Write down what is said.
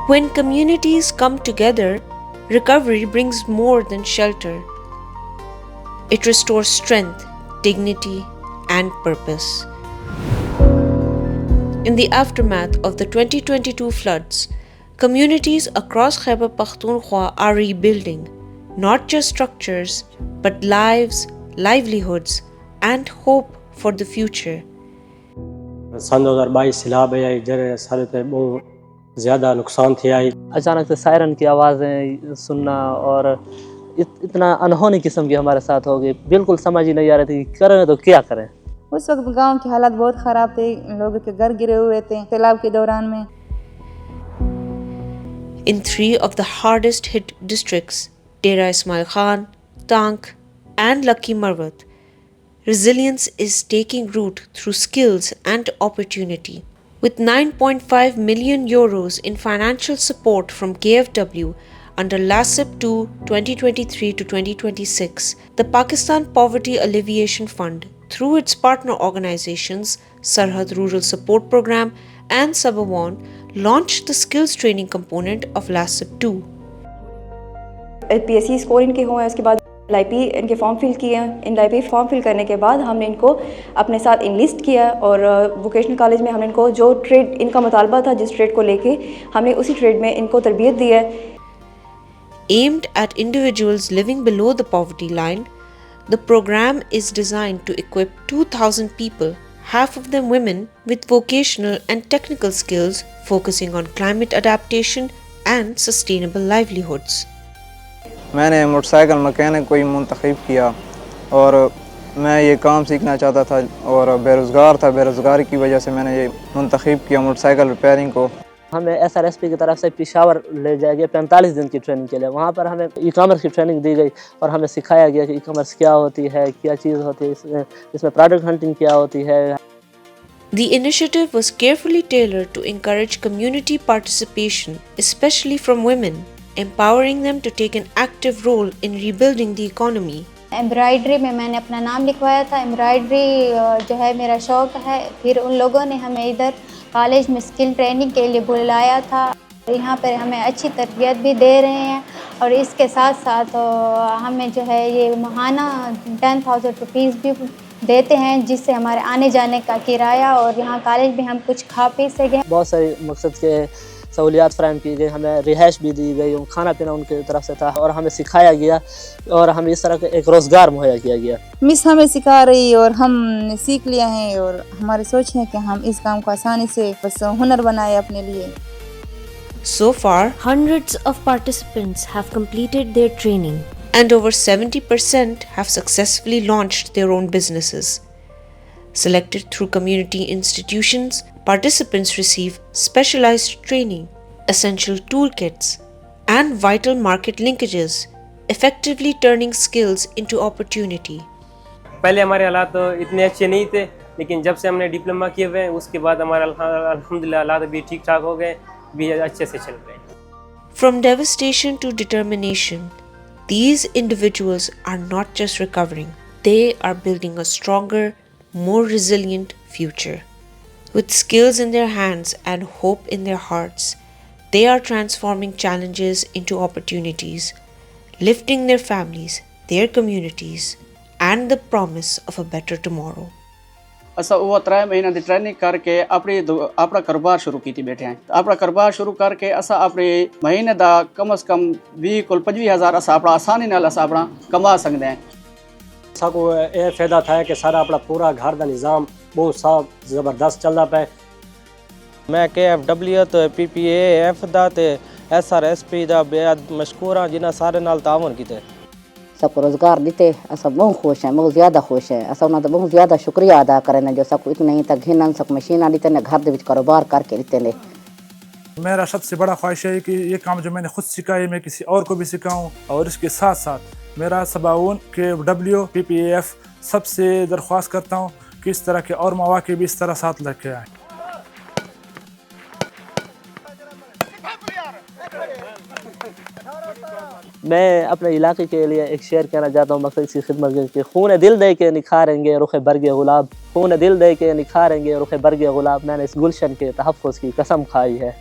When communities come together, recovery brings more than shelter. It restores strength, dignity, and purpose. In the aftermath of the 2022 floods, communities across Khyber Pakhtunkhwa are rebuilding not just structures, but lives, livelihoods, and hope for the future. सन 2022 सैलाब आई जरे सारे ते बहुत ज़्यादा नुकसान थे आई। अचानक से सायरन की आवाज़ें सुनना और इतना अनहोनी किस्म की हमारे साथ हो गई, बिल्कुल समझ ही नहीं आ रही थी कि करें तो क्या करें। उस वक्त गांव के हालात बहुत ख़राब थे, लोगों के घर गिरे हुए थे सैलाब के दौरान में। In 3 of the hardest hit districts, Dera Ismail Khan, Tank, and Lucky Marwat, resilience is taking root through skills and opportunity. With 9.5 million euros in financial support from KfW under LASIP 2 2023 to 2026, the Pakistan Poverty Alleviation Fund, through its partner organizations Sarhad Rural Support Program and Sabawon, launched the skills training component of LASIP 2. PSC score इनके हुए हैं, उसके बाद LIP इनके form fill किए हैं। इन LIP form fill करने के बाद हमने इनको अपने साथ इनलिस्ट किया और वोकेशनल कॉलेज में हमने इनको जो ट्रेड इनका मुतालबा था, जिस ट्रेड को लेके हमने उसी ट्रेड में इनको तरबियत दी है। Aimed at individuals living below the poverty line, the program is designed to equip 2,000 people, half of them women, with vocational and technical skills focusing on climate adaptation and sustainable livelihoods. मैंने motorcycle mechanic को मुंतखब किया और मैं ये काम सीखना चाहता था और बेरोज़गार था। बेरोज़गारी की वजह से मैंने ये मुंतखब किया मोटरसाइकिल रिपेयरिंग को। हमें SRSP की तरफ से पेशावर ले जाया गया 45 दिन की ट्रेनिंग के लिए। वहाँ पर हमें ई-कॉमर्स की ट्रेनिंग दी गई और हमें सिखाया गया कि ई-कॉमर्स क्या होती है, क्या चीज़ होती है, इसमें प्रोडक्ट हंटिंग क्या होती है। The initiative was carefully tailored to encourage community participation, especially from women, empowering them to take an active role in rebuilding the economy. Embroidery में मैंने अपना नाम लिखवाया था। एम्ब्रॉयडरी जो है मेरा शौक़ है। फिर उन लोगों ने हमें इधर कॉलेज में स्किल ट्रेनिंग के लिए बुलाया था। यहाँ पर हमें अच्छी तरबियत भी दे रहे हैं और इसके साथ साथ हमें जो है ये माहाना 10,000 रुपीज़ भी देते हैं, जिससे हमारे आने जाने का किराया और यहाँ कॉलेज में हम कुछ खा पी सकें। बहुत सारे मकसद के सहूलियात फराहम की गई, हमें रिहाइश भी दी गई, खाना पीना उनकी तरफ से था और हमें सिखाया गया और हमें इस तरह का एक रोज़गार मुहैया किया गया। मिस हमें सिखा रही और हम सीख लिया है और हमारी सोच है कि हम इस काम को आसानी से बस हुनर बनाए अपने लिए। So far, hundreds of participants have completed their training and over 70% have successfully launched their own businesses. Selected through community institutions, participants receive specialized training, essential toolkits, and vital market linkages, effectively turning skills into opportunity. पहले हमारे हालात तो इतने अच्छे नहीं थे, लेकिन जब से हमने डिप्लोमा किए हुए हैं उसके बाद हमारे अल्हम्दुलिल्लाह हालात भी ठीक ठाक हो गए, भी अच्छे से चल रहे हैं। From devastation to determination, these individuals are not just recovering, they are building a stronger, more resilient future. With skills in their hands and hope in their hearts, they are transforming challenges into opportunities, lifting their families, their communities, and the promise of a better tomorrow. असा वो 3 महीना की training करके अपना कारोबार शुरू की बैठे हैं। अपना कारोबार शुरू करके असा अपने महीने का कम से कम 20 को 25,000 असा अपना आसानी नाल असा अपना कमा सकते हैं। सबको ये फायदा था कि सारा अपना पूरा घर का निज़ाम बहुत साफ ज़बरदस्त चलता पे। मैं KFW तो PPAF दा ते SRSP दा बेहद मशकूर हाँ जिन्हें सारे नाल तावन कीते। सबको रोज़गार देते असा बहुत खुश हैं, बहुत ज़्यादा खुश हैं। असा उन्होंने बहुत ज़्यादा शुक्रिया अदा करें जो सबको इतने ही तक घिनन सब मशीना देते ने घर के कारोबार करके देते ने। मेरा सबसे बड़ा ख्वाहिश है कि ये काम जो मैंने खुद सीखा है मैं किसी और को भी सिखाऊं और इसके साथ साथ मेरा सबाउन KFW PPAF सबसे दरख्वास्त करता हूँ कि इस तरह के और मौके भी इस तरह साथ लेके आए। मैं अपने इलाके के लिए एक शेर कहना चाहता हूँ मकसद की खिदमत के खून दिल दे के निखारेंगे रुख बरगे गुलाब, खून दिल दे के निखारेंगे रुख बरगे गुलाब। मैंने इस गुलशन के तहफ़्फ़ुज़ की कसम खाई है।